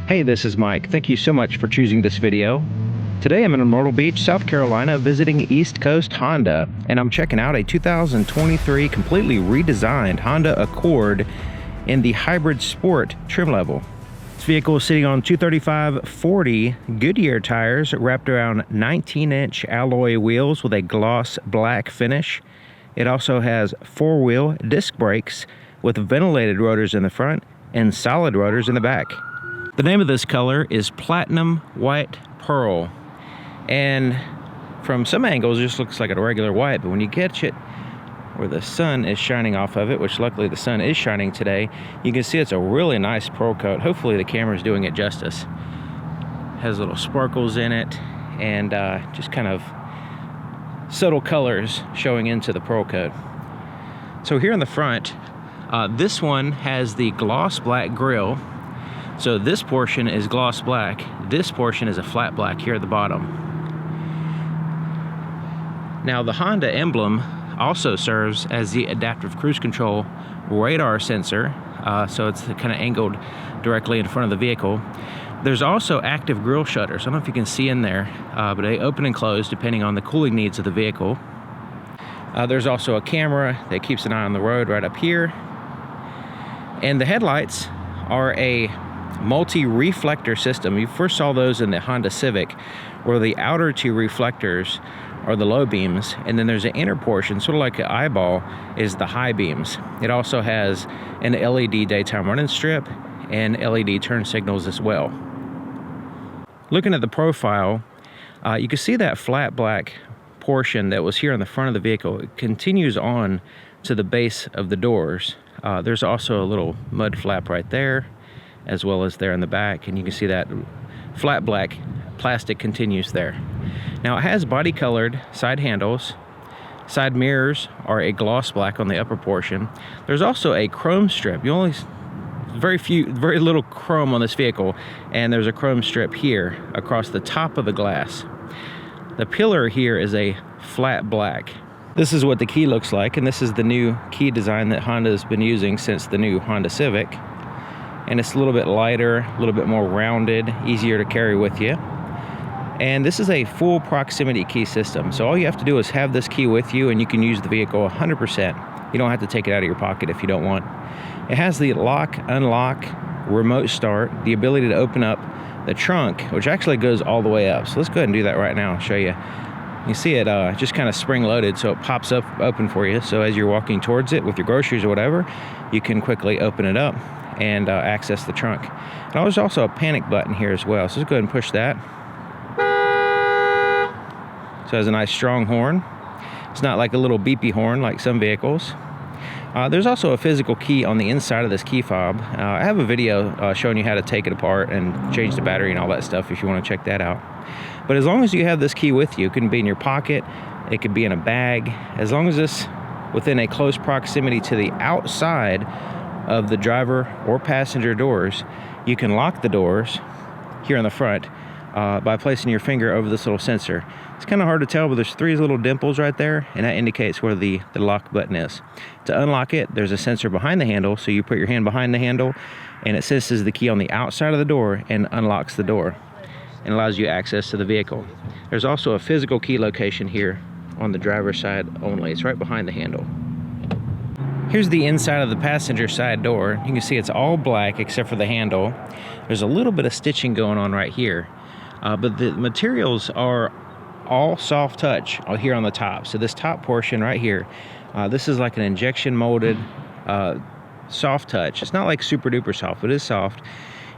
Hey, this is Mike. Thank you so much for choosing this video. Today I'm in Myrtle Beach, South Carolina, visiting East Coast Honda, and I'm checking out a 2023 completely redesigned Honda Accord in the hybrid sport trim level. This vehicle is sitting on 235/40 Goodyear tires wrapped around 19-inch alloy wheels with a gloss black finish. It also has four-wheel disc brakes with ventilated rotors in the front and solid rotors in the back. The name of this color is Platinum White Pearl, and from some angles it just looks like a regular white, but when you catch it where the sun is shining off of it, which luckily the sun is shining today, you can see it's a really nice pearl coat. Hopefully the camera is doing it justice. Has little sparkles in it and just kind of subtle colors showing into the pearl coat. So here in the front, this one has the gloss black grille. So this portion is gloss black. This portion is a flat black here at the bottom. Now the Honda emblem also serves as the adaptive cruise control radar sensor. So it's kind of angled directly in front of the vehicle. There's also active grille shutters. I don't know if you can see in there, but they open and close depending on the cooling needs of the vehicle. There's also a camera that keeps an eye on the road right up here. And the headlights are a multi-reflector system. You first saw those in the Honda Civic, where the outer two reflectors are the low beams, and then there's an inner portion, sort of like an eyeball, is the high beams. It also has an LED daytime running strip and LED turn signals as well. Looking at the profile, you can see that flat black portion that was here on the front of the vehicle. It continues on to the base of the doors. There's also a little mud flap right there, as well as there in the back, and you can see that flat black plastic continues there. Now it has body colored side handles. Side mirrors are a gloss black on the upper portion. There's also a chrome strip. Very little chrome on this vehicle, and there's a chrome strip here across the top of the glass. The pillar here is a flat black. This is what the key looks like, and this is the new key design that Honda's been using since the new Honda Civic. And it's a little bit lighter, a little bit more rounded, easier to carry with you. And this is a full proximity key system. So all you have to do is have this key with you and you can use the vehicle 100%. You don't have to take it out of your pocket if you don't want. It has the lock, unlock, remote start, the ability to open up the trunk, which actually goes all the way up. So let's go ahead and do that right now. I'll show you. You see it just kind of spring loaded, so it pops up open for you. So as you're walking towards it with your groceries or whatever, you can quickly open it up and access the trunk. And there's also a panic button here as well, so let's go ahead and push that. So it has a nice strong horn. It's not like a little beepy horn like some vehicles. There's also a physical key on the inside of this key fob. I have a video showing you how to take it apart and change the battery and all that stuff if you want to check that out. But as long as you have this key with you, it can be in your pocket, it could be in a bag, as long as it's within a close proximity to the outside of the driver or passenger doors, you can lock the doors here on the front by placing your finger over this little sensor. It's kind of hard to tell, but there's three little dimples right there, and that indicates where the lock button is. To unlock it, there's a sensor behind the handle, so you put your hand behind the handle, and it senses the key on the outside of the door and unlocks the door and allows you access to the vehicle. There's also a physical key location here on the driver's side only. It's right behind the handle. Here's the inside of the passenger side door. You can see it's all black except for the handle. There's a little bit of stitching going on right here, but the materials are all soft touch here on the top. So this top portion right here, this is like an injection molded soft touch. It's not like super duper soft, but it is soft.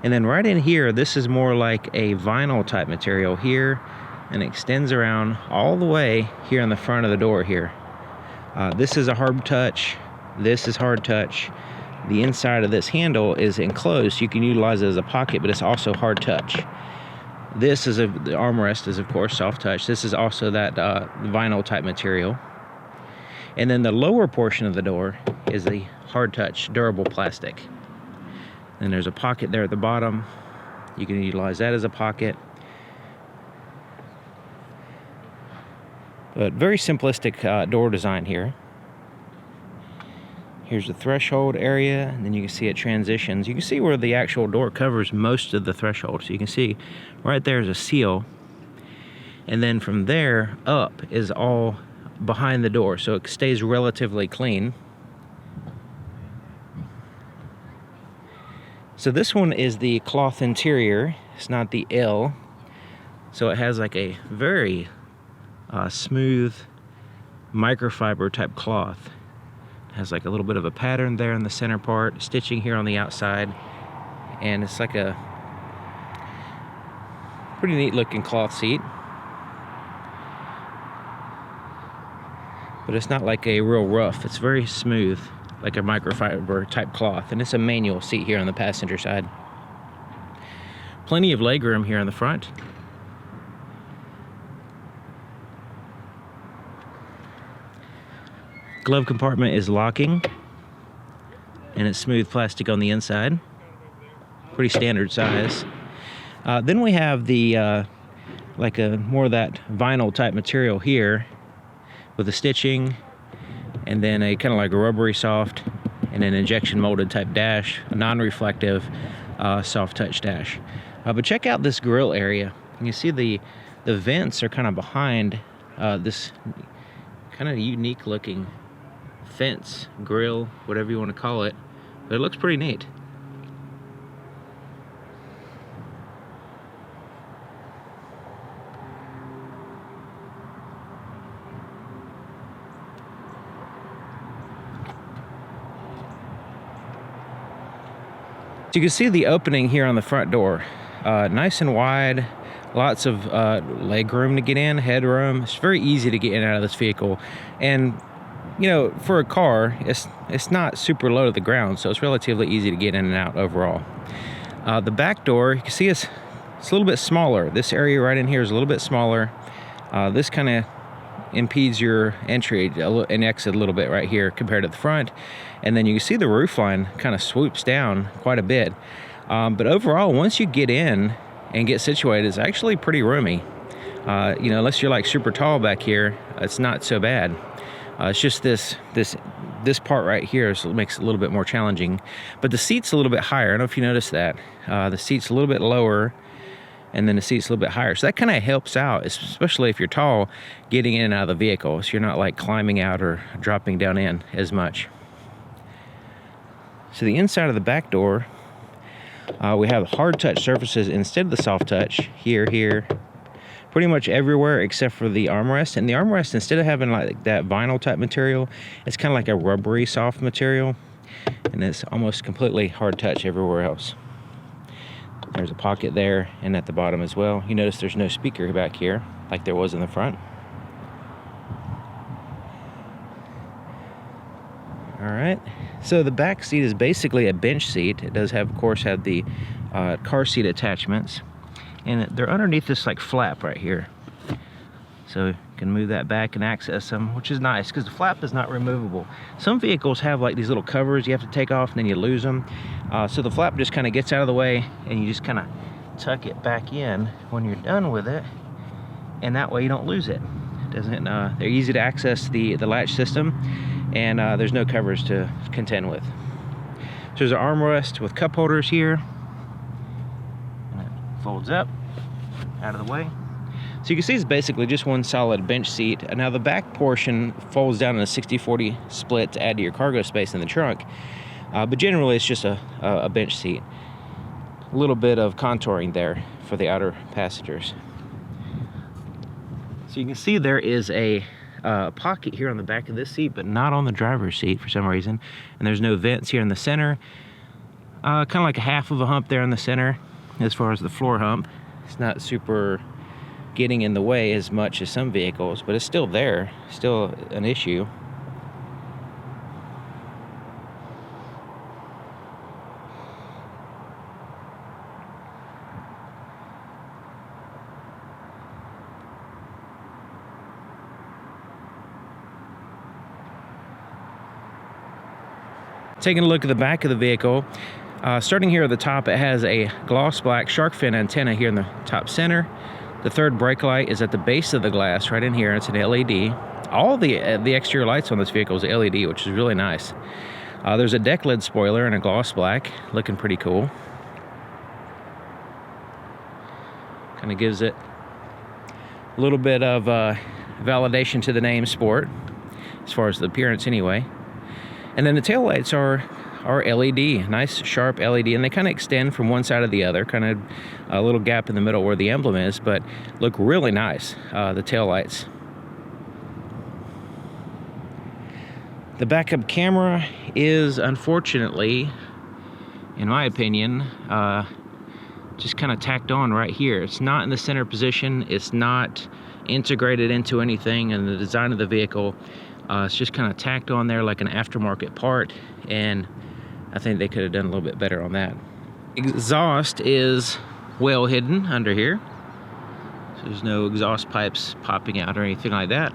And then right in here, this is more like a vinyl type material here, and it extends around all the way here on the front of the door here. This is a hard touch. This is hard touch. The inside of this handle is enclosed. You can utilize it as a pocket, but it's also hard touch. This is the armrest is of course soft touch. This is also that vinyl type material. And then the lower portion of the door is the hard touch durable plastic. And there's a pocket there at the bottom. You can utilize that as a pocket. But very simplistic door design here. Here's the threshold area, and then you can see it transitions. You can see where the actual door covers most of the threshold. So you can see right there is a seal. And then from there up is all behind the door, so it stays relatively clean. So this one is the cloth interior. It's not the L. So it has like a very smooth microfiber type cloth. Has like a little bit of a pattern there in the center part, stitching here on the outside, and it's like a pretty neat looking cloth seat, but it's not like a real rough. It's very smooth, like a microfiber type cloth, and it's a manual seat here on the passenger side. Plenty of legroom here in the front. Glove compartment is locking, and it's smooth plastic on the inside. Pretty standard size. Then we have the like a more of that vinyl type material here with the stitching, and then a kind of like a rubbery soft, and an injection molded type dash, a non-reflective soft touch dash. But check out this grill area. You see the vents are kind of behind this kind of unique looking fence, grill, whatever you want to call it, but it looks pretty neat. So you can see the opening here on the front door, nice and wide, lots of leg room to get in, headroom. It's very easy to get in and out of this vehicle, and you know, for a car, it's not super low to the ground, so it's relatively easy to get in and out overall. The back door, you can see it's a little bit smaller. This area right in here is a little bit smaller. This kind of impedes your entry and exit a little bit right here compared to the front. And then you can see the roof line kind of swoops down quite a bit. But overall, once you get in and get situated, it's actually pretty roomy. You know, unless you're like super tall back here, it's not so bad. It's just this part right here makes it a little bit more challenging. But the seat's a little bit higher. I don't know if you noticed that. The seat's a little bit lower, and then the seat's a little bit higher. So that kind of helps out, especially if you're tall, getting in and out of the vehicle. So you're not like climbing out or dropping down in as much. So the inside of the back door, we have hard touch surfaces instead of the soft touch. Here. Pretty much everywhere except for the armrest. And the armrest, instead of having like that vinyl type material, it's kind of like a rubbery soft material, and it's almost completely hard touch everywhere else. There's a pocket there and at the bottom as well. You notice there's no speaker back here like there was in the front. All right, so the back seat is basically a bench seat. It does have, of course, have the car seat attachments, and they're underneath this like flap right here. So you can move that back and access them, which is nice because the flap is not removable. Some vehicles have like these little covers you have to take off and then you lose them. So the flap just kind of gets out of the way, and you just kind of tuck it back in when you're done with it, and that way you don't lose it. They're easy to access the latch system, and there's no covers to contend with. So there's an armrest with cup holders here, and it folds up out of the way. So you can see it's basically just one solid bench seat. And now the back portion folds down in a 60-40 split to add to your cargo space in the trunk. But generally it's just a bench seat. A little bit of contouring there for the outer passengers. So you can see there is a pocket here on the back of this seat, but not on the driver's seat for some reason. And there's no vents here in the center. Kind of like a half of a hump there in the center as far as the floor hump. It's not super getting in the way as much as some vehicles, but it's still there, still an issue. Taking a look at the back of the vehicle, starting here at the top, it has a gloss black shark fin antenna here in the top center. The third brake light is at the base of the glass right in here. It's an LED. All the exterior lights on this vehicle is LED, which is really nice. There's a deck lid spoiler in a gloss black, looking pretty cool. Kind of gives it a little bit of validation to the name Sport, as far as the appearance anyway. And then the taillights are LED, nice sharp LED, and they kind of extend from one side to the other, kind of a little gap in the middle where the emblem is, but look really nice, the taillights. The backup camera is, unfortunately, in my opinion, just kind of tacked on right here. It's not in the center position, it's not integrated into anything in the design of the vehicle. It's just kind of tacked on there like an aftermarket part, and I think they could have done a little bit better on that. Exhaust is well hidden under here, so there's no exhaust pipes popping out or anything like that.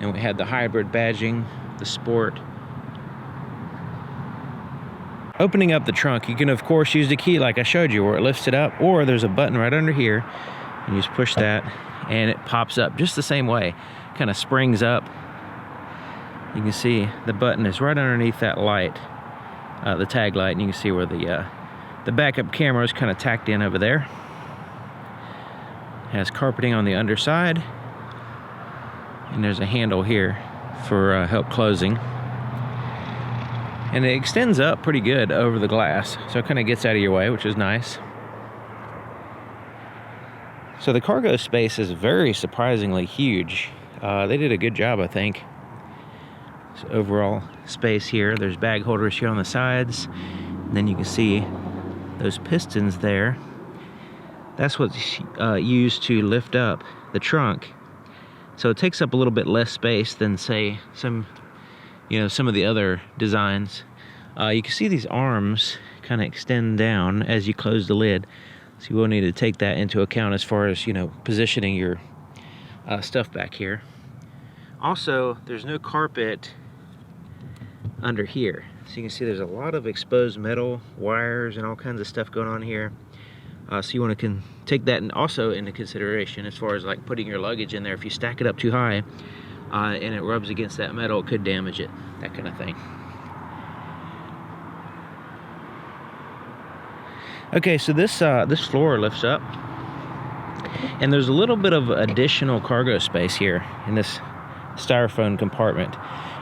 And we had the hybrid badging, the Sport. Opening up the trunk, you can of course use the key like I showed you, where it lifts it up, or there's a button right under here, and you just push that and it pops up just the same way, kind of springs up. You can see the button is right underneath that light, the tag light, and you can see where the backup camera is kind of tacked in over there. It has carpeting on the underside, and there's a handle here for help closing. And it extends up pretty good over the glass, so it kind of gets out of your way, which is nice. So the cargo space is very surprisingly huge. They did a good job, I think. So overall space here, there's bag holders here on the sides, and then you can see those pistons there. That's what's used to lift up the trunk. So it takes up a little bit less space than, say, some of the other designs. You can see these arms kind of extend down as you close the lid, so you will need to take that into account as far as, positioning your stuff back here. Also, there's no carpet under here, so you can see there's a lot of exposed metal, wires, and all kinds of stuff going on here. So you want to take that also into consideration as far as like putting your luggage in there. If you stack it up too high and it rubs against that metal, it could damage it, that kind of thing. Okay, so this floor lifts up, and there's a little bit of additional cargo space here in this styrofoam compartment,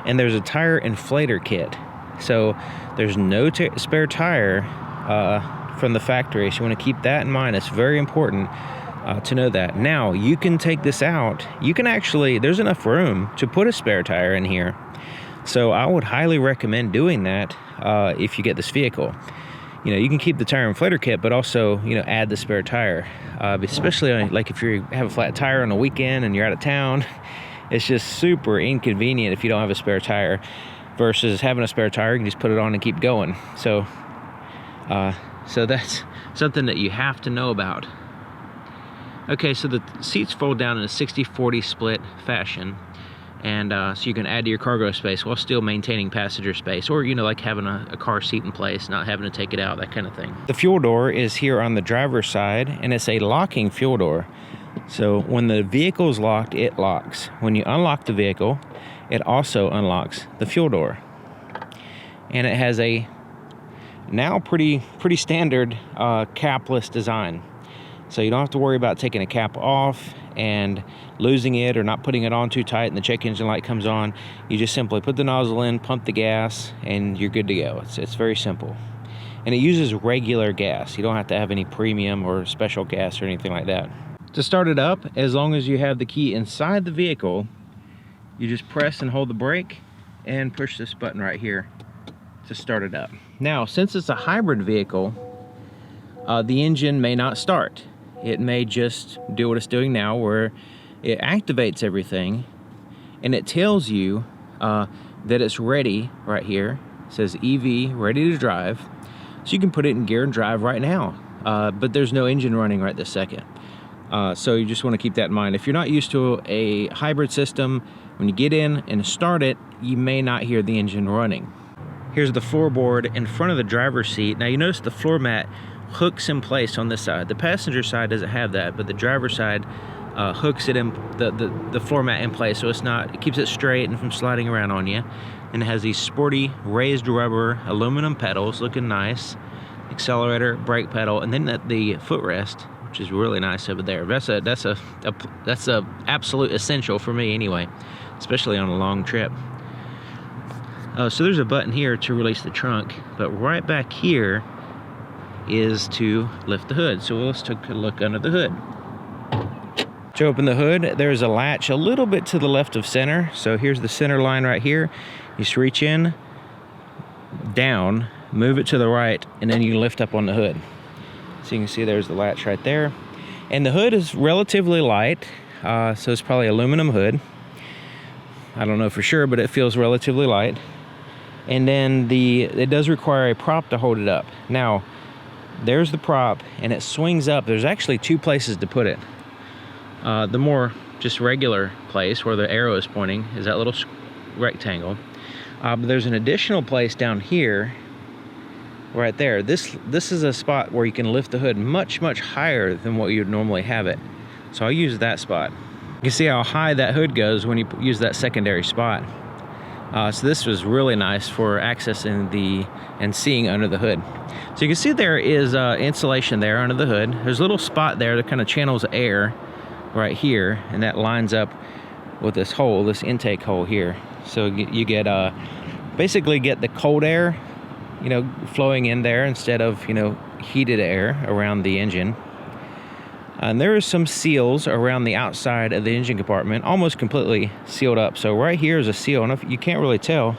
and there's a tire inflator kit. So there's no spare tire from the factory, so you want to keep that in mind. It's very important to know that. Now, you can take this out. You can actually, there's enough room to put a spare tire in here, so I would highly recommend doing that if you get this vehicle. You can keep the tire inflator kit, but also, add the spare tire, especially like if you have a flat tire on a weekend and you're out of town. It's just super inconvenient if you don't have a spare tire, versus having a spare tire, you can just put it on and keep going. So that's something that you have to know about. Okay, so the seats fold down in a 60-40 split fashion, and so you can add to your cargo space while still maintaining passenger space, or like having a car seat in place, not having to take it out, that kind of thing. The fuel door is here on the driver's side, and it's a locking fuel door. So when the vehicle is locked, it locks. When you unlock the vehicle, it also unlocks the fuel door. And it has a now pretty standard capless design. So you don't have to worry about taking a cap off and losing it or not putting it on too tight and the check engine light comes on. You just simply put the nozzle in, pump the gas, and you're good to go. It's very simple. And it uses regular gas. You don't have to have any premium or special gas or anything like that. To start it up, as long as you have the key inside the vehicle, you just press and hold the brake and push this button right here to start it up. Now, since it's a hybrid vehicle, the engine may not start. It may just do what it's doing now, where it activates everything and it tells you that it's ready right here. It says EV, ready to drive. So you can put it in gear and drive right now, but there's no engine running right this second. So you just want to keep that in mind. If you're not used to a hybrid system, when you get in and start it, you may not hear the engine running. Here's the floorboard in front of the driver's seat. Now you notice the floor mat hooks in place on this side. The passenger side doesn't have that, but the driver's side hooks it in the floor mat in place, so it keeps it straight and from sliding around on you. And it has these sporty raised rubber aluminum pedals, looking nice. Accelerator, brake pedal, and then the footrest, which is really nice over there. That's a absolute essential for me anyway, especially on a long trip. So there's a button here to release the trunk, but right back here is to lift the hood. So let's take a look under the hood. To open the hood, there's a latch a little bit to the left of center. So here's the center line right here. You just reach in, down, move it to the right, and then you lift up on the hood. So you can see there's the latch right there. And the hood is relatively light, so it's probably aluminum hood. I don't know for sure, but it feels relatively light. And then it does require a prop to hold it up. Now, there's the prop, and it swings up. There's actually two places to put it. The more just regular place where the arrow is pointing is that little rectangle. But there's an additional place down here, right there. This is a spot where you can lift the hood much higher than what you'd normally have it. So I'll use that spot. You can see how high that hood goes when you use that secondary spot. So this was really nice for accessing and seeing under the hood. So you can see there is insulation there under the hood. There's a little spot there that kind of channels air right here, and that lines up with this hole, this intake hole here. So you get basically get the cold air, flowing in there instead of, heated air around the engine. And there are some seals around the outside of the engine compartment, almost completely sealed up. So right here is a seal, and you can't really tell,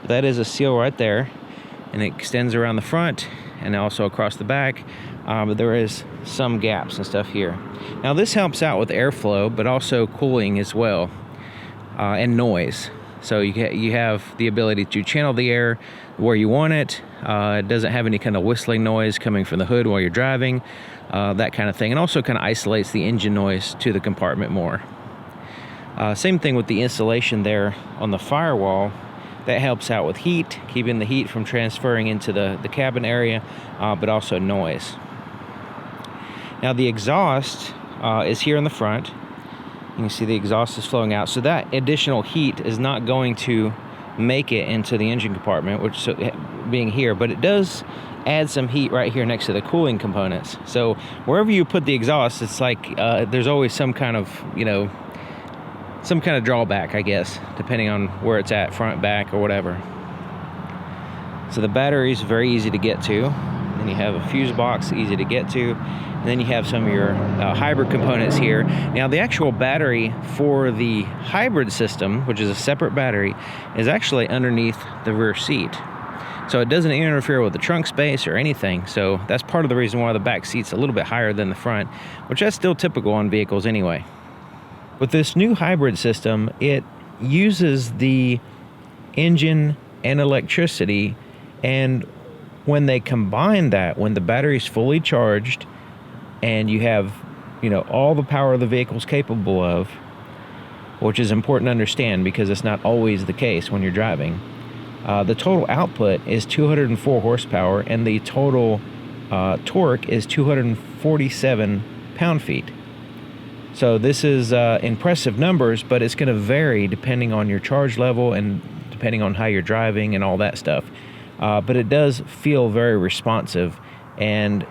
but that is a seal right there, and it extends around the front and also across the back. But there is some gaps and stuff here. Now this helps out with airflow, but also cooling as well, and noise. So you have the ability to channel the air where you want it. It doesn't have any kind of whistling noise coming from the hood while you're driving, that kind of thing. And also kind of isolates the engine noise to the compartment more. Same thing with the insulation there on the firewall. That helps out with heat, keeping the heat from transferring into the cabin area, but also noise. Now the exhaust is here in the front. You can see the exhaust is flowing out. So that additional heat is not going to make it into the engine compartment, which being here, but it does add some heat right here next to the cooling components. So wherever you put the exhaust, it's like there's always some kind of, some kind of drawback, I guess, depending on where it's at, front, back, or whatever. So the battery is very easy to get to. Then you have a fuse box, easy to get to. And then you have some of your hybrid components here. Now the actual battery for the hybrid system, which is a separate battery, is actually underneath the rear seat. So it doesn't interfere with the trunk space or anything. So that's part of the reason why the back seat's a little bit higher than the front, which that's still typical on vehicles anyway. With this new hybrid system, it uses the engine and electricity, and when they combine that, when the battery's fully charged and you have, all the power the vehicle's capable of, which is important to understand because it's not always the case when you're driving, the total output is 204 horsepower and the total torque is 247 pound-feet. So this is impressive numbers, but it's going to vary depending on your charge level and depending on how you're driving and all that stuff. But it does feel very responsive, and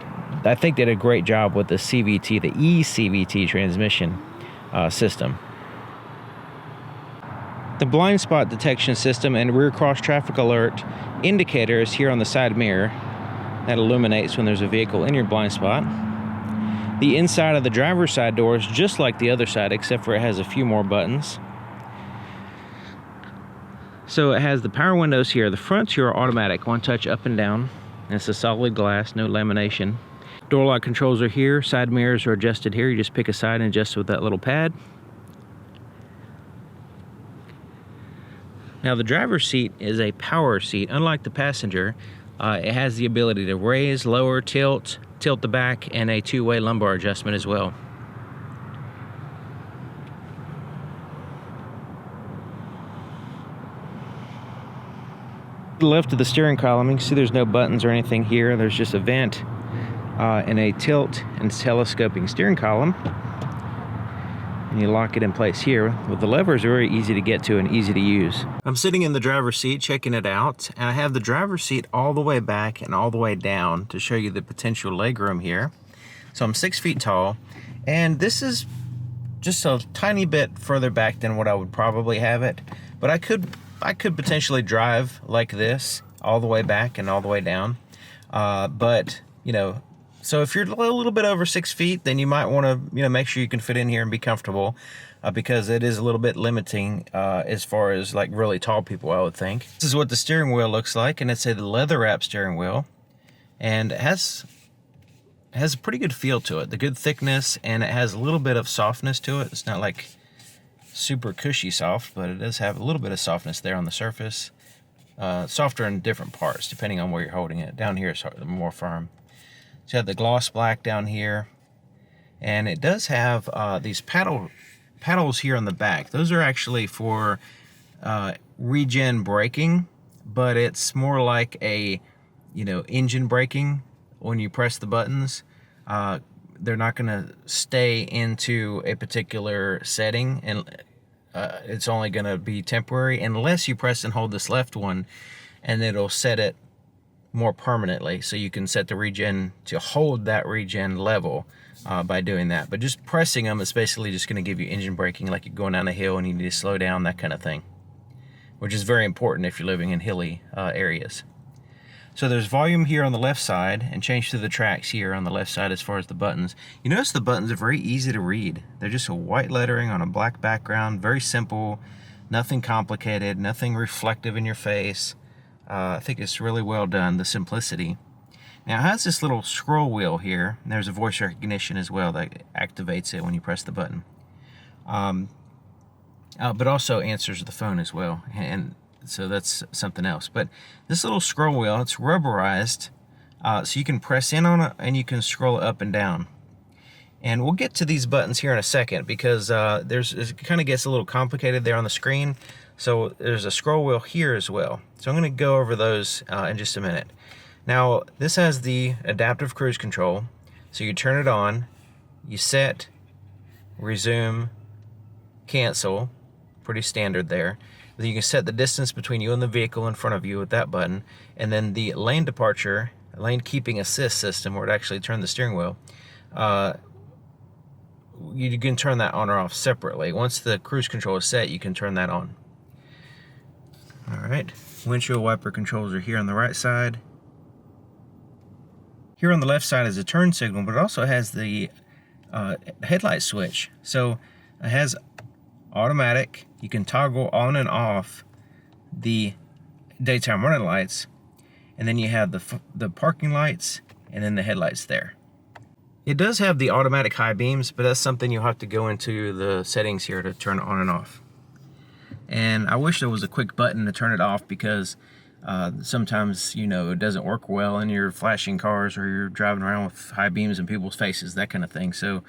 I think they did a great job with the CVT, the eCVT transmission system. The blind spot detection system and rear cross traffic alert indicator is here on the side mirror. That illuminates when there's a vehicle in your blind spot. The inside of the driver's side door is just like the other side, except for it has a few more buttons. So it has the power windows here. The fronts here are automatic, one touch up and down. And it's a solid glass, no lamination. Door lock controls are here. Side mirrors are adjusted here. You just pick a side and adjust with that little pad. Now the driver's seat is a power seat. Unlike the passenger, it has the ability to raise, lower, tilt the back, and a two-way lumbar adjustment as well. To the left of the steering column, you can see there's no buttons or anything here. There's just a vent and a tilt and telescoping steering column. and you lock it in place here. Well, the levers are very easy to get to and easy to use. I'm sitting in the driver's seat checking it out, and I have the driver's seat all the way back and all the way down to show you the potential legroom here. So I'm 6 feet tall, and this is just a tiny bit further back than what I would probably have it, but I could potentially drive like this all the way back and all the way down. But you know, so if you're a little bit over 6 feet, then you might want to, you know, make sure you can fit in here and be comfortable, because it is a little bit limiting as far as like really tall people, I would think. This is what the steering wheel looks like, and it's a leather wrap steering wheel, and it has a pretty good feel to it, the good thickness, and it has a little bit of softness to it. It's not like super cushy soft, but it does have a little bit of softness there on the surface. Softer in different parts depending on where you're holding it. Down here it's more firm. So you have the gloss black down here, and it does have these paddles here on the back. Those are actually for regen braking, but it's more like a, you know, engine braking. When you press the buttons, they're not going to stay into a particular setting, and it's only going to be temporary unless you press and hold this left one, and it'll set it more permanently. So you can set the regen to hold that regen level by doing that. But just pressing them is basically just going to give you engine braking, like you're going down a hill and you need to slow down, that kind of thing, which is very important if you're living in hilly areas. So there's volume here on the left side, and change to the tracks here on the left side as far as the buttons. You notice the buttons are very easy to read. They're just a white lettering on a black background, very simple, nothing complicated, nothing reflective in your face. I think it's really well done, the simplicity. Now it has this little scroll wheel here, and there's a voice recognition as well that activates it when you press the button. But also answers the phone as well, and so that's something else. But this little scroll wheel, it's rubberized, so you can press in on it and you can scroll it up and down. And we'll get to these buttons here in a second, because it kind of gets a little complicated there on the screen. So there's a scroll wheel here as well. So I'm going to go over those in just a minute. Now this has the adaptive cruise control, so you turn it on, you set, resume, cancel, pretty standard there. Then you can set the distance between you and the vehicle in front of you with that button, and then the lane departure, lane keeping assist system, where it actually turns the steering wheel, you can turn that on or off separately. Once the cruise control is set, you can turn that on. Alright, windshield wiper controls are here on the right side. Here on the left side is a turn signal, but it also has the headlight switch. So it has automatic. You can toggle on and off the daytime running lights, and then you have the parking lights and then the headlights there. It does have the automatic high beams, but that's something you'll have to go into the settings here to turn it on and off. And I wish there was a quick button to turn it off, because sometimes, you know, it doesn't work well and you're flashing cars or you're driving around with high beams in people's faces, that kind of thing. So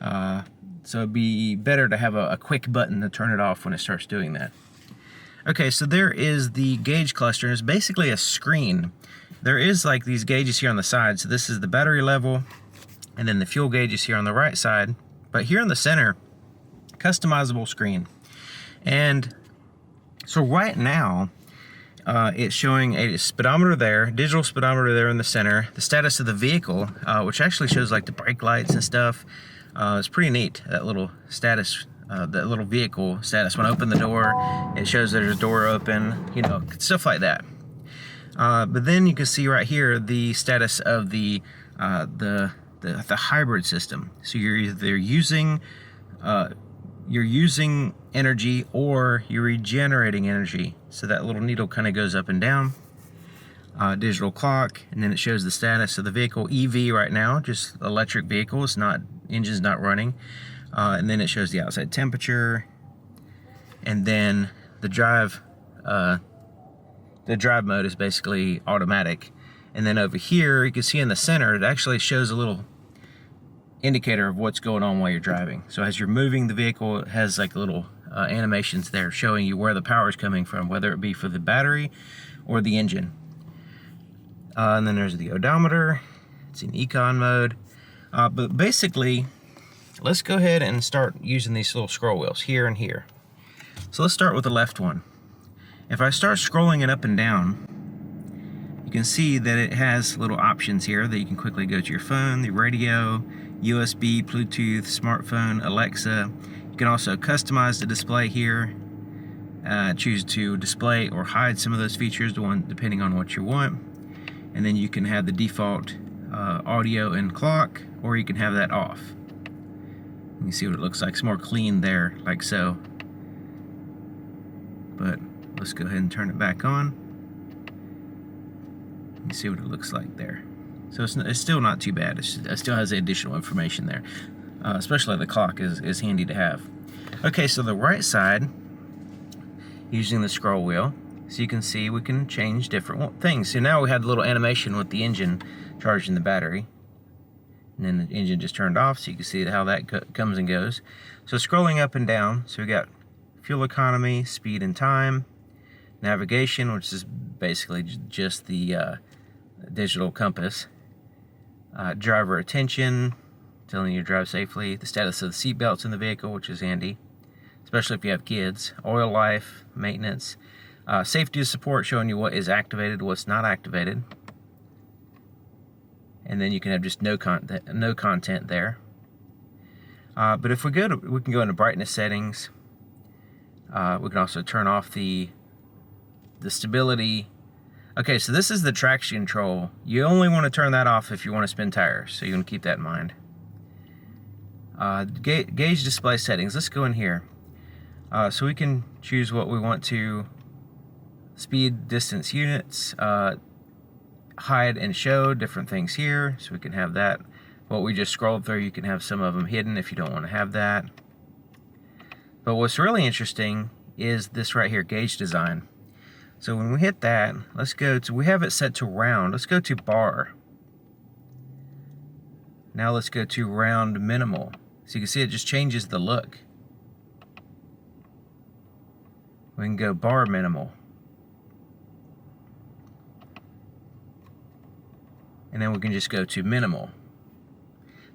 it'd be better to have a quick button to turn it off when it starts doing that. Okay, so there is the gauge cluster. It's basically a screen. There is like these gauges here on the side. So this is the battery level, and then the fuel gauge is here on the right side. But here in the center, customizable screen. And so right now, it's showing a speedometer there, digital speedometer there in the center, the status of the vehicle, which actually shows like the brake lights and stuff. It's pretty neat, that little status, that little vehicle status. When I open the door, it shows there's a door open, you know, stuff like that. But then you can see right here the status of the hybrid system. So you're either using energy or you're regenerating energy. So that little needle kind of goes up and down. Digital clock, and then it shows the status of the vehicle. EV right now, just electric vehicle. It's not, engine's not running. And then it shows the outside temperature, and then the drive mode is basically automatic. And then over here, you can see in the center, it actually shows a little indicator of what's going on while you're driving. So as you're moving the vehicle, it has like little animations there showing you where the power is coming from, whether it be for the battery or the engine. And then there's the odometer. It's in econ mode. But basically, let's go ahead and start using these little scroll wheels here and here. So let's start with the left one. If I start scrolling it up and down, you can see that it has little options here that you can quickly go to your phone, the radio, USB, Bluetooth, smartphone, Alexa. You can also customize the display here, choose to display or hide some of those features depending on what you want. And then you can have the default audio and clock, or you can have that off. You can see what it looks like. It's more clean there, like so. But let's go ahead and turn it back on. You can see what it looks like there. So it's still not too bad. It still has the additional information there. Especially the clock is handy to have. Okay, so the right side, using the scroll wheel, so you can see we can change different things. So now we had a little animation with the engine charging the battery. And then the engine just turned off, so you can see how that comes and goes. So scrolling up and down, so we got fuel economy, speed and time, navigation, which is basically just the digital compass, driver attention, telling you to drive safely, the status of the seat belts in the vehicle, which is handy, especially if you have kids, oil life, maintenance, safety support, showing you what is activated, what's not activated. And then you can have just no content there. But if we can go into brightness settings. We can also turn off the stability. Okay, so this is the traction control. You only want to turn that off if you want to spin tires, so you want to keep that in mind. Gauge display settings. Let's go in here. So we can choose what we want to. Speed, distance units. Hide and show different things here, so we can have that. What we just scrolled through, you can have some of them hidden if you don't want to have that. But what's really interesting is this right here, gauge design. So when we hit that, let's go to, we have it set to round. Let's go to bar. Now let's go to round minimal. So you can see it just changes the look. We can go bar minimal. And then we can just go to minimal.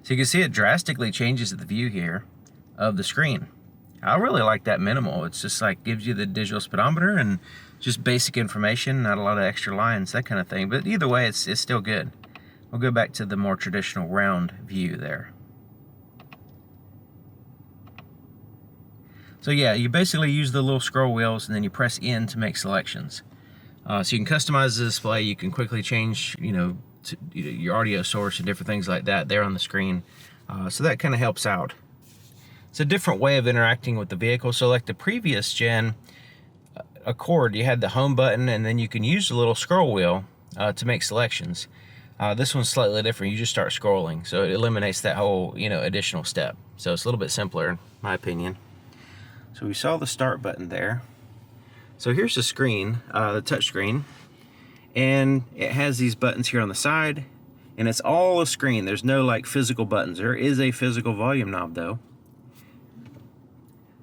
So you can see it drastically changes the view here of the screen. I really like that minimal. It's just like gives you the digital speedometer and just basic information, not a lot of extra lines, that kind of thing. But either way, it's still good. We'll go back to the more traditional round view there. So yeah, you basically use the little scroll wheels and then you press in to make selections. So you can customize the display. You can quickly change, your audio source and different things like that there on the screen. So that kind of helps out. It's a different way of interacting with the vehicle. So like the previous gen Accord, you had the home button and then you can use the little scroll wheel to make selections. This one's slightly different. You just start scrolling. So it eliminates that whole, additional step. So it's a little bit simpler in my opinion. So we saw the start button there. So here's the screen, the touch screen. And it has these buttons here on the side, and it's all a screen. There's no like physical buttons. There is a physical volume knob though.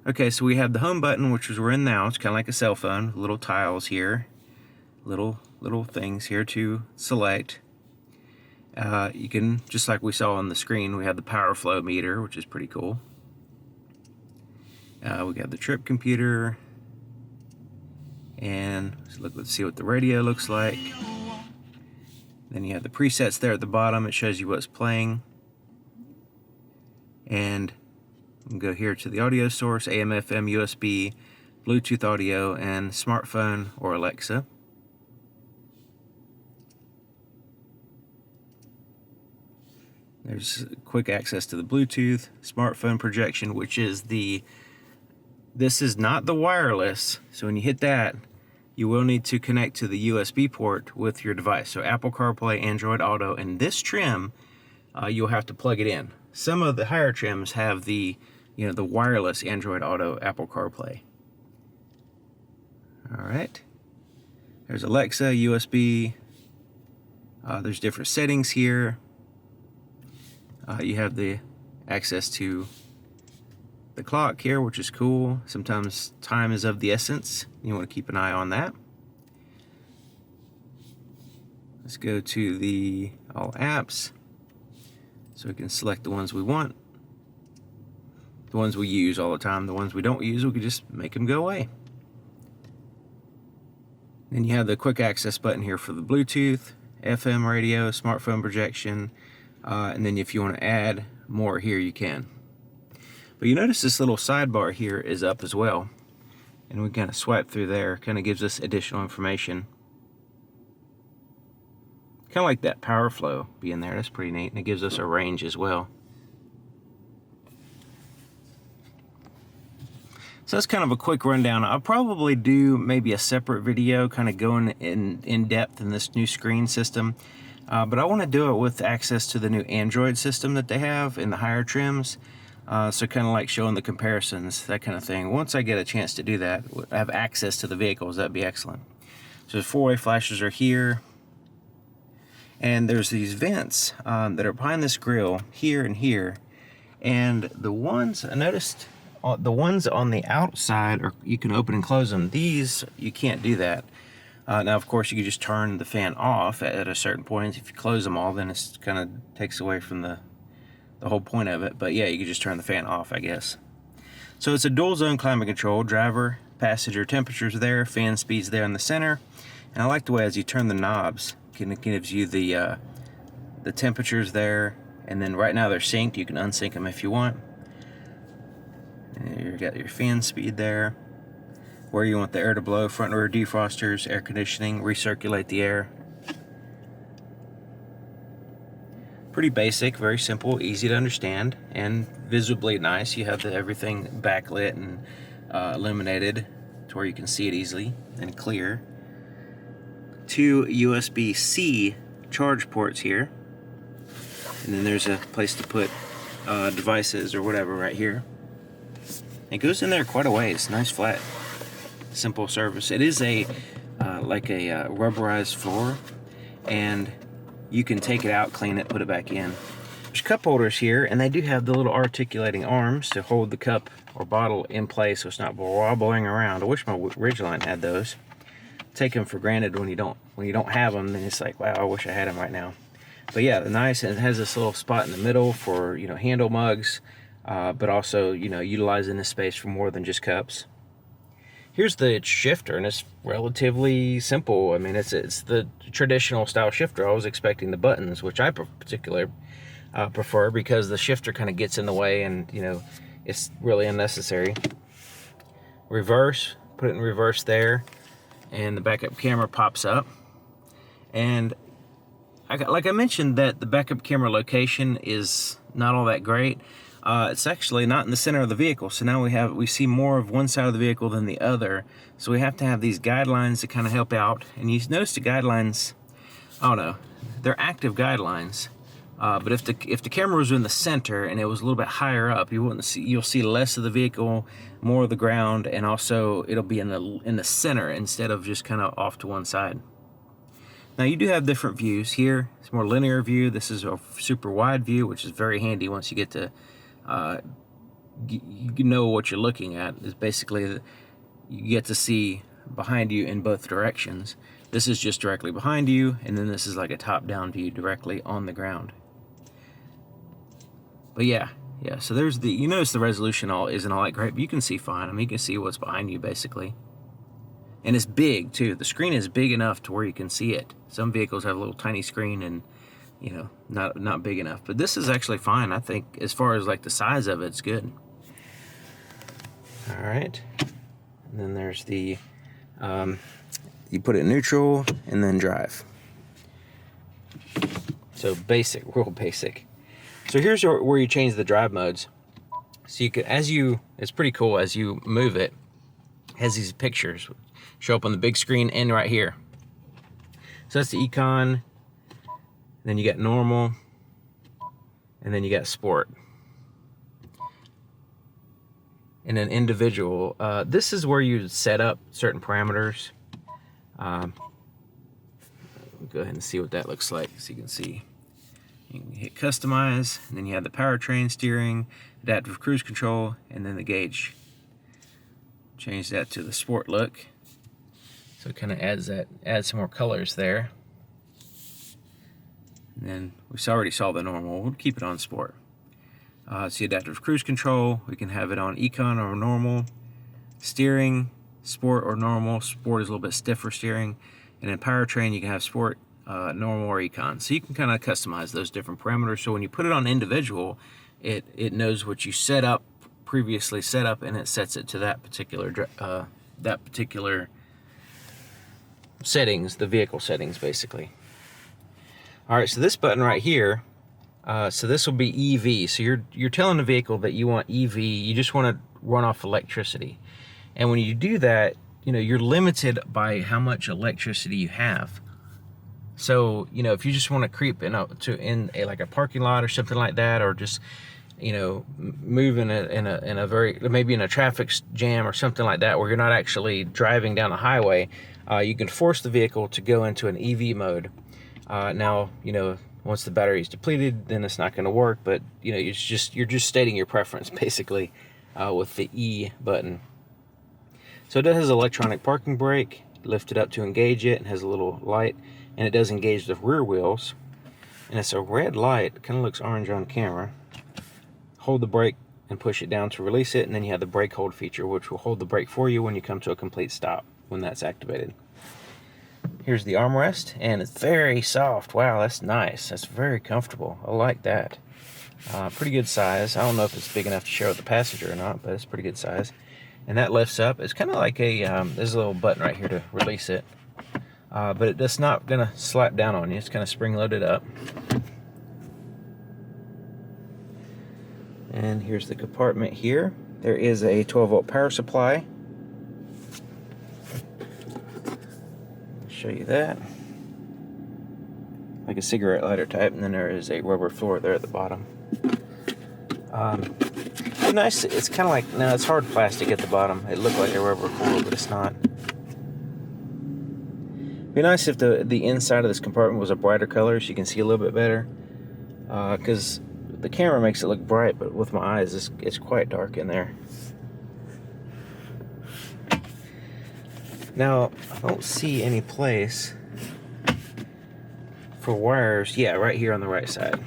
Okay, so we have the home button, which is we're in now. It's kind of like a cell phone. Little tiles here, little things here to select. You can, just like we saw on the screen, we have the power flow meter, which is pretty cool. We got the trip computer. And let's see what the radio looks like. Then you have the presets there at the bottom. It shows you what's playing. And we'll go here to the audio source, AM, FM, USB, Bluetooth audio, and smartphone or Alexa. There's quick access to the Bluetooth, smartphone projection, which is this is not the wireless, so when you hit that, you will need to connect to the USB port with your device. So Apple CarPlay, Android Auto, and this trim, you'll have to plug it in. Some of the higher trims have the wireless Android Auto, Apple CarPlay. All right. There's Alexa, USB. There's different settings here. You have the access to the clock here, which is cool. Sometimes time is of the essence. You want to keep an eye on that. Let's go to the all apps so we can select the ones we want. The ones we use all the time. The ones we don't use, we could just make them go away. Then you have the quick access button here for the Bluetooth, FM radio, smartphone projection, and then if you want to add more here, you can. But you notice this little sidebar here is up as well, and we kind of swipe through there. Kind of gives us additional information. Kind of like that power flow being there. That's pretty neat, and it gives us a range as well. So that's kind of a quick rundown. I'll probably do maybe a separate video kind of going in depth in this new screen system. But I want to do it with access to the new Android system that they have in the higher trims. So kind of like showing the comparisons, that kind of thing. Once I get a chance to do that, I have access to the vehicles, that'd be excellent. So the four-way flashers are here. And there's these vents that are behind this grille, here and here. And the ones, I noticed, the ones on the outside, or you can open and close them. These, you can't do that. Now, of course, you can just turn the fan off at a certain point. If you close them all, then it kind of takes away from the whole point of it. But yeah, you can just turn the fan off, I guess. So it's a dual zone climate control. Driver, passenger temperatures there, fan speeds there in the center. And I like the way as you turn the knobs, it gives you the temperatures there. And then right now they're synced. You can unsync them if you want. And you got your fan speed there, where you want the air to blow, front and rear defrosters, air conditioning, recirculate the air. Pretty basic, very simple, easy to understand, and visibly nice. You have everything backlit and illuminated to where you can see it easily and clear. 2 USB-C charge ports here, and then there's a place to put devices or whatever right here. It goes in there quite a ways. Nice flat, simple surface. It is a like a rubberized floor, and you can take it out, clean it, put it back in. There's cup holders here, and they do have the little articulating arms to hold the cup or bottle in place so it's not wobbling around. I wish my Ridgeline had those. Take them for granted when you don't have them, then it's like, wow, I wish I had them right now. But yeah, the nice, and it has this little spot in the middle for, you know, handle mugs. But also, you know, utilizing this space for more than just cups. Here's the shifter, and it's relatively simple. I mean, it's the traditional style shifter. I was expecting the buttons, which I particularly prefer, because the shifter kind of gets in the way, and you know, it's really unnecessary. Reverse, put it in reverse there, and the backup camera pops up. And like I mentioned, that the backup camera location is not all that great. It's actually not in the center of the vehicle, so now we see more of one side of the vehicle than the other, so we have to have these guidelines to kind of help out. And you notice the guidelines, I don't know, they're active guidelines, but if the camera was in the center and it was a little bit higher up, you'll see less of the vehicle, more of the ground, and also it'll be in the center instead of just kind of off to one side. Now you do have different views here. It's a more linear view. This is a super wide view, which is very handy once you get to you know what you're looking at. Is basically you get to see behind you in both directions. This is just directly behind you, and then this is like a top-down view directly on the ground. But yeah, so there's you notice the resolution isn't all that great, but you can see fine. I mean, you can see what's behind you basically. And it's big too. The screen is big enough to where you can see it. Some vehicles have a little tiny screen and, you know, not big enough. But this is actually fine. I think as far as like the size of it, it's good. All right. And then there's the, you put it in neutral and then drive. So basic, real basic. So here's where you change the drive modes. So you can, it's pretty cool as you move it, has these pictures show up on the big screen and right here. So that's the Econ. Then you got normal, and then you got sport. And then individual. This is where you set up certain parameters. Go ahead and see what that looks like, so you can see. You can hit customize, and then you have the powertrain, steering, adaptive cruise control, and then the gauge. Change that to the sport look. So it kind of adds some more colors there. And then we already saw the normal. We'll keep it on sport. See adaptive cruise control. We can have it on econ or normal. Steering, sport or normal. Sport is a little bit stiffer steering. And in powertrain, you can have sport, normal, or econ. So you can kind of customize those different parameters. So when you put it on individual, it knows what you previously set up, and it sets it to that particular settings, the vehicle settings, basically. All right, so this button right here, so this will be EV. So you're telling the vehicle that you want EV. You just want to run off electricity. And when you do that, you're limited by how much electricity you have. So, if you just want to creep in like a parking lot or something like that, or just, move in maybe in a traffic jam or something like that, where you're not actually driving down the highway, you can force the vehicle to go into an EV mode. Now, once the battery is depleted, then it's not going to work, but you're just stating your preference basically with the E button. So it has electronic parking brake. Lift it up to engage it, and has a little light, and it does engage the rear wheels, and it's a red light. It kind of looks orange on camera. Hold the brake and push it down to release it, and then you have the brake hold feature, which will hold the brake for you when you come to a complete stop when that's activated. Here's the armrest, and it's very soft. Wow, that's nice. That's very comfortable. I like that. Pretty good size. I don't know if it's big enough to share with the passenger or not, but it's pretty good size. And that lifts up. It's kind of like there's a little button right here to release it. But it's not going to slap down on you. It's kind of spring-loaded up. And here's the compartment here. There is a 12-volt power supply. I'll show you that. Like a cigarette lighter type. And then there is a rubber floor there at the bottom. Nice. It's kind of like, no, it's hard plastic at the bottom. It looked like a rubber floor, but it's not. It'd be nice if the inside of this compartment was a brighter color so you can see a little bit better. Because the camera makes it look bright, but with my eyes, it's quite dark in there. Now, I don't see any place for wires. Yeah, right here on the right side.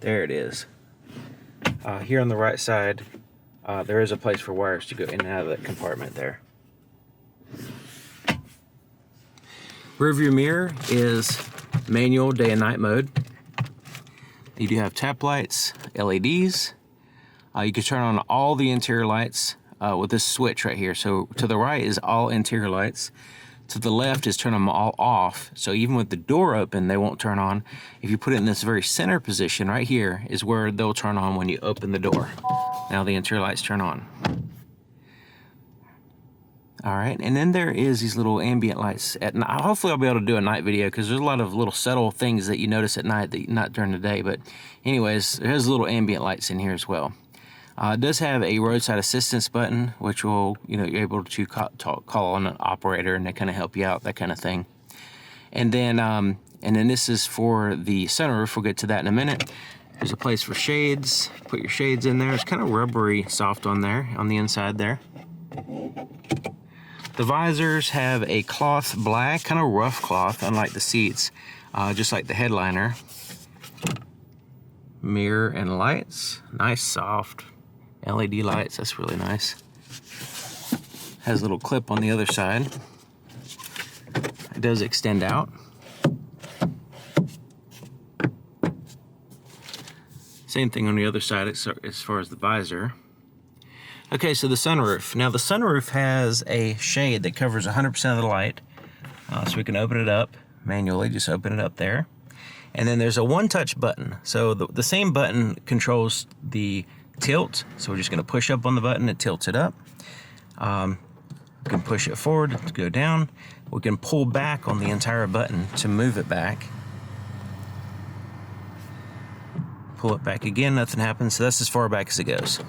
There it is. Here on the right side, there is a place for wires to go in and out of that compartment there. Rear view mirror is manual day and night mode. You do have tap lights, LEDs. You can turn on all the interior lights with this switch right here. So to the right is all interior lights. To the left is turn them all off. So even with the door open, they won't turn on. If you put it in this very center position right here is where they'll turn on when you open the door. Now the interior lights turn on. All right, and then there is these little ambient lights at night. Hopefully I'll be able to do a night video because there's a lot of little subtle things that you notice at night that not during the day. But anyways, there's little ambient lights in here as well. It does have a roadside assistance button, which will, you're able to call on an operator and they kind of help you out, that kind of thing. And then this is for the sunroof. We'll get to that in a minute. There's a place for shades. Put your shades in there. It's kind of rubbery soft on there, on the inside there. The visors have a cloth black, kind of rough cloth, unlike the seats, just like the headliner. Mirror and lights, nice soft LED lights, that's really nice. Has a little clip on the other side. It does extend out. Same thing on the other side as far as the visor. Okay, so the sunroof. Now the sunroof has a shade that covers 100% of the light. So we can open it up manually, just open it up there. And then there's a one-touch button. So the same button controls the tilt. So we're just gonna push up on the button, it tilts it up. We can push it forward to go down. We can pull back on the entire button to move it back. Pull it back again, nothing happens. So that's as far back as it goes.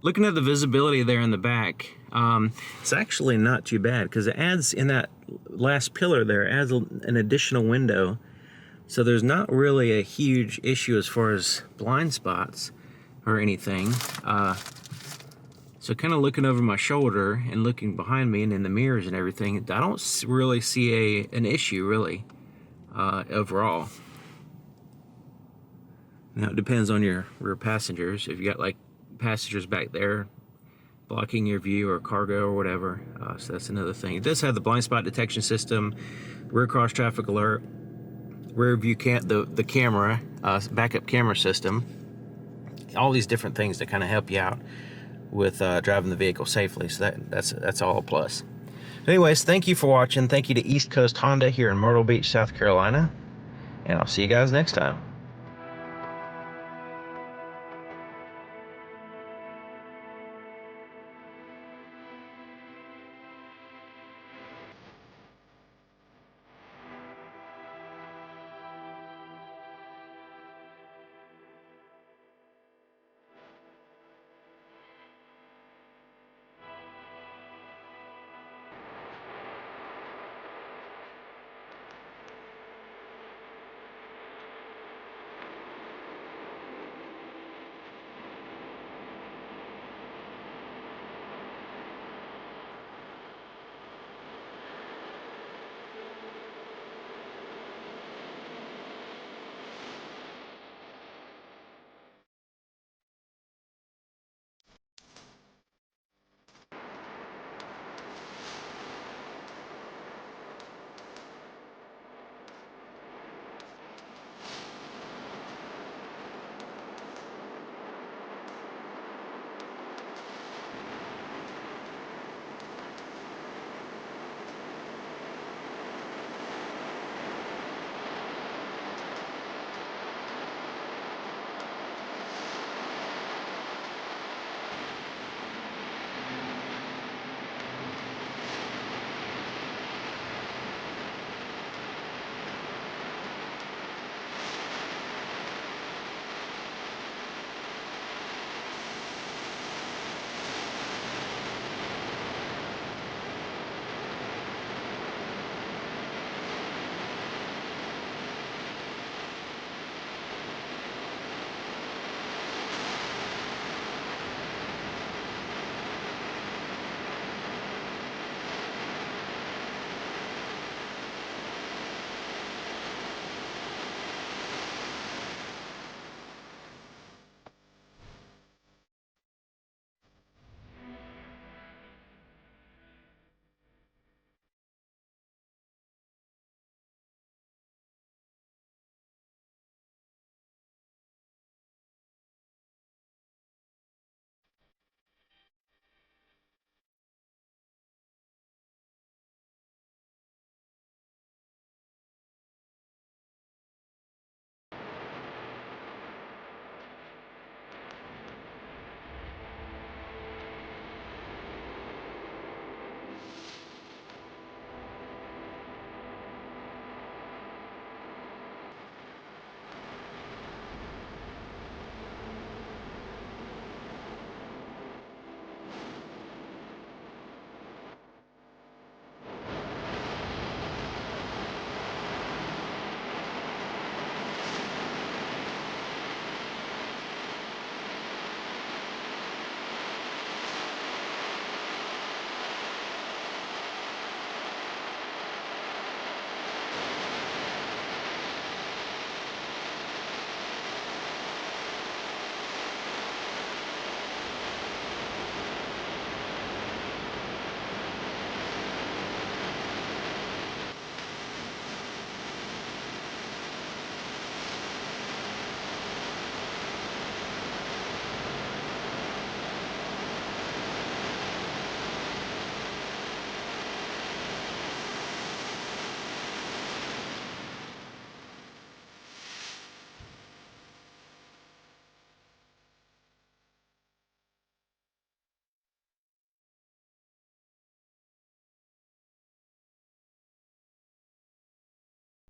Looking at the visibility there in the back, it's actually not too bad because it adds, in that last pillar there, adds an additional window. So there's not really a huge issue as far as blind spots or anything. So kind of looking over my shoulder and looking behind me and in the mirrors and everything, I don't really see an issue really overall. Now it depends on your rear passengers. If you got like passengers back there blocking your view, or cargo or whatever, so that's another thing. It does have the blind spot detection system, rear cross traffic alert, rear view the camera, backup camera system, all these different things that kind of help you out with driving the vehicle safely. So that's all a plus. Anyways, thank you for watching. Thank you to East Coast Honda here in Myrtle Beach, South Carolina, and I'll see you guys next time.